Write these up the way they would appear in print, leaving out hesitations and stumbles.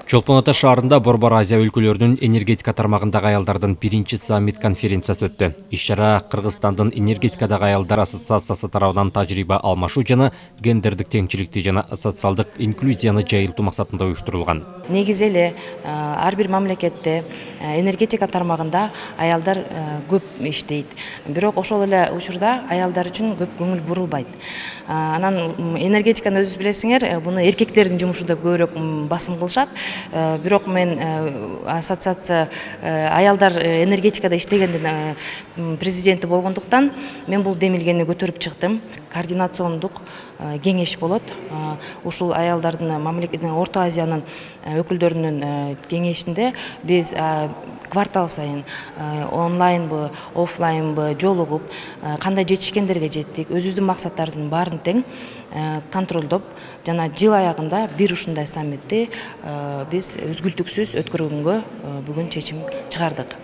Чолпон Ата шаарында Борбор Азия өлкөлөрүнүн энергетика тармагындагы аялдардын биринчи саммит конференциясы өттү. Иш-чара Кыргызстандын энергетикадагы аялдар ассоциациясы тарабынан тажрыйба алмашуу жана гендердик теңчиликти жана социалдык инклюзияны жайылтуу максатында уюштурулган. Негизи эле ар бир мамлекетте энергетика тармагында аялдар көп иштейт. Бирок ошол эле учурда аялдар үчүн көп көңүл бурулбайт. Анан энергетиканы өзүңүз билесиңер, буну эркектердин жумушу деп көбүрөөк басым кылышат. Бирок мен ассоциация аялдар энергетикада иштегендин президенти болгондуктан мен бул демилгени көтөрүп чыктым. Координациондук кеңеш болот. Ушул аялдардын мамлекеттин Орто Азиянын өкүлдөрүнүн кеңешинде биз квартал сайын онлайнбы, офлайнбы жолугуп, кандай жетишкендерге жеттик, өзүбүздүн максаттарыбыздын баарын тең контролдоп, жана жыл аягында бир ушундай саммитти биз үзгүлтүксүз өткөргөнгө бүгүн чечим чыгардык.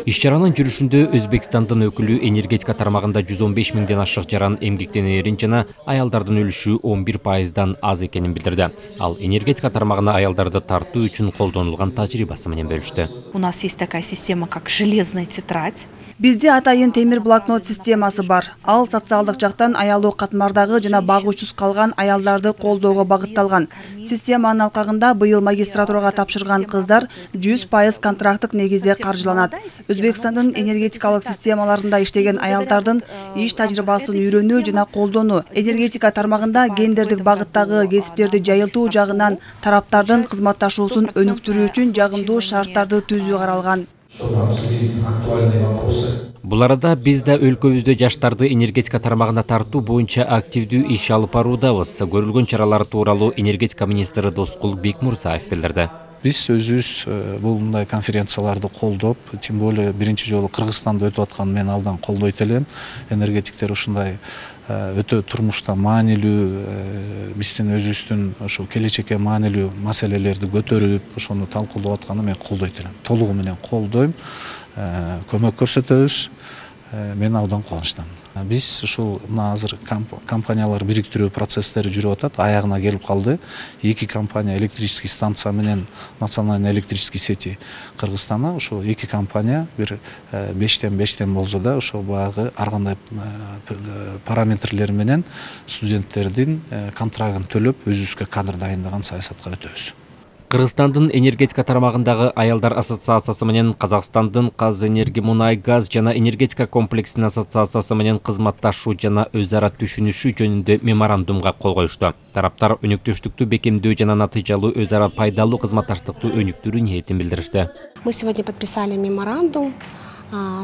Иш-чаранын жүрүшүндө Өзбекстандын өкүлү энергетика тармагында 115 миңден ашык жаран эмгектенерин жана аялдардын үлүшү 11%дан аз экенин билдирди. Ал энергетика тармагына аялдарды тартуу үчүн колдонулган тажрыйбасы менен бөлүштү. У нас есть такая система, как железная тетрадь. Бизде атайын темир блокнот системасы бар. Ал социалдык жактан аялуу катмардагы жана багуучусуз калган аялдарды колдоого багытталган. Системанын алкагында быйыл магистратурага тапшырган кыздар 100% контракттык негизде каржыланат. Өзбекстандын энергетикалык системаларында иштеген аялдардын иш тажрыйбасын үйрөнүү жана колдонуу, энергетика тармагында гендердик багыттагы кесиптерди жайылтуу жагынан тараптардын кызматташуусун өнүктүрүү үчүн жагымдуу шарттарды түзүү каралган. Бул арада биз да өлкөбүздө жаштарды энергетика тармагына тартуу боюнча активдүү иш алып баруудабыз. Көрүлгөн чаралар тууралуу энергетика министри Доскул Бекмурзаев билдирди. Биз өзүбүз мындай конференцияларды колдоп, тем более биринчи жолу Кыргызстанда өтүп аткан мен алдан колдойт элем. Энергетиктер ушундай өтө турмушта маанилүү, биздин өзүбүздүн ошо келечекке маанилүү маселелерди көтөрүп, ошону талкуулап атканды мен колдойт элем. Толугу менен колдойм, көмөк көрсөтөбүз. Мен абдан кубанычтамын. Биз ушул мына азыр компаниялар бириктирүү процесстери жүрүп атат, аягына келип калды. 2 компания электрический станция менен национальный электрический сети Кыргызстанда, ошо 2 компания бир 5-5 болсо да, ошо баягы ар кандай параметрлер менен студенттердин контрагын төлөп, өзүбүзгө кадр дайындаган саясатка өтөбүз. Кыргызстандын энергетика тармагындагы аялдар ассоциациясы менен Казакстандын Казэнергимунайгаз жана энергетика комплексинин ассоциациясы менен кызматташуу жана өз ара түшүнүшүү жөнүндө меморандумга кол коюшту. Тараптар өнөктөштүктү бекемдөө жана натыйжалуу өз ара пайдалуу кызматташтыкты өнүктүрүү ниетин билдиришти. Мы сегодня подписали меморандум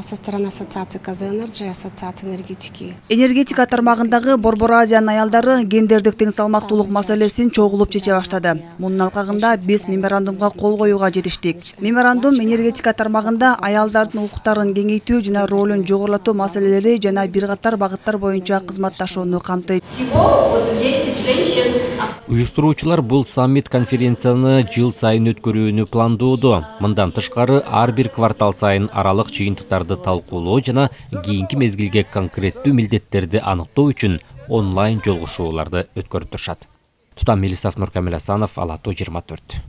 со стороны ассоциации Казэнерджи, ассоциации энергетики. Энергетика тармагындагы Борбор Азиянын аялдары гендердик тең салмактуулук маселесин чогулуп чече баштады. Мунун алкагында биз меморандумга кол коюуга жетиштик. Меморандум энергетика тармагында аялдардын укуктарын кеңейтүү жана ролун жогорулатуу маселелери жана бир катар багыттар боюнча кызматташууну камтыйт. Уюштуруучулар бул саммит конференцияны жыл сайын өткөрүүнү пландоодо. Мындан тышкары ар бир квартал сайын аралык жыйынтыктарды талкуулоо жана кийинки мезгилге конкреттүү милдеттерди аныктоо үчүн онлайн жолугушууларды өткөрүп турушат. Тутам Мелисов, Нуркамил Асанов, Ала Тоо 24.